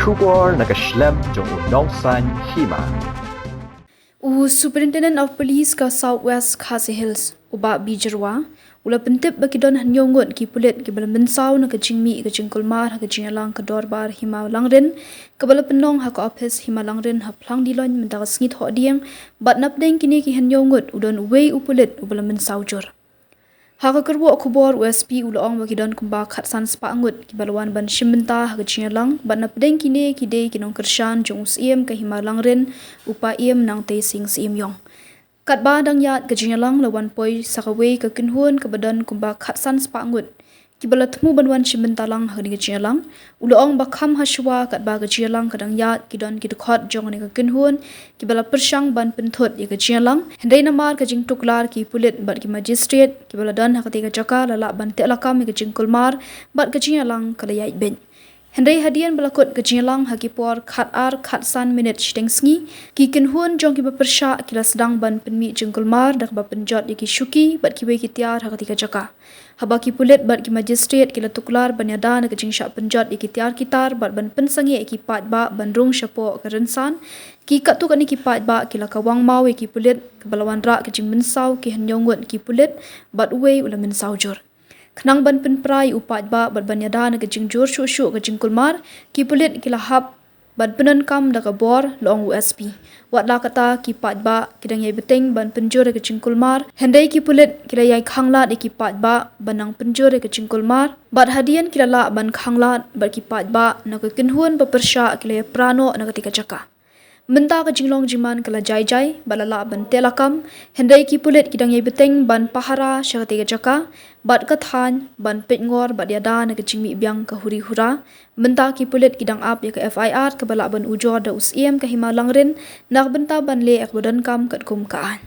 Trubor nakaslem jong unongsan Hima. Superintendent of Police ka Southwest Khasi Hills, Uba Bijarwa, ula pentip bakidon hanyongot ki Pulit ki bala Mynsaw na ka Jingmih ka Jingkulmar ka Jingalang ka Dorbar Hima Langren, ka bala penong ha ka office Hima Langren ha Phlangdiloin menta ka sngit ho dieng, bat Napdeng kini ki hanyongot udon Uwei Pulit ubala Mynsaw jor. Haka kerwo kubor USP ulaong wakidon kumba khatsan spa Ngut ki balwan ban shimbenta ha Jingalang bat Napdeng kini kide kinong kershan jong usiem ka Hima Langren upa iem nang te sing siem yong. Kat ba dang yat ka Jingalang lawan poi sakawei ka kinhun ka badan kumba khatsan spa Ngut ki bala temu banwan shimbenta lang ha ni ka Jingalang ulaong bakham haswa kat ba ka Jingalang kadang yat kidon ki dekhot jong ni ka kinhun ki bala persyang ban penthot ya ka Jingalang hendai namar ka jing tuklar ki Pulit bat ki magistrate ki bala dan ha ka tiga jaka lala ban te lakam ka Jingkulmar bat ka Jingalang kala yait ben. Hendai hadian belakut ke Jingalang haki por khat san minit shteng sngi ki kinhun jong ki bepersya kila sedang ban penmi Jingkulmar dak ba penjot ki syuki bat ki we ki tiar ha ketika jaka haba ki Pulit bat ki magistrate kila tuklar ban yada na ke jingsya penjot ki tiar kitar bat ban pensangi ki pat ba ban rung syapo ke rensan ki katu kani ki pat ba kila kawang mau ki Pulit ke balawan ra ke jing Mynsaw ki hanyongot ki Pulit bat Uwei ula Mynsaw jor. Kenang ban penprai upat ba berbanyada na ke jingjur syuk ke Jingkulmar ki Pulit ki lahap ban penan kam da ke bor long USP wat la kata ki pat ba kidang yai beteng ban penjur ke Jingkulmar hendai ki Pulit kila yai khangla de ki pat ba banang penjur ke Jingkulmar bat hadian kila la ban khangla bat ki pat ba na ke kinhun bepersya kila prano na ketika jaka menta ke jinglong jiman kala jai balala ban telakam hendai ki Pulit kidang yai beteng ban pahara syakatiga jaka bat kathan ban petngor bat yada na ke Jingmih biang ke huri hura menta ki Pulit kidang ap ya ke FIR ke bala ban ujor da usiem ke Hima Langren nak benta ban le ek badan kam kat kum kaan.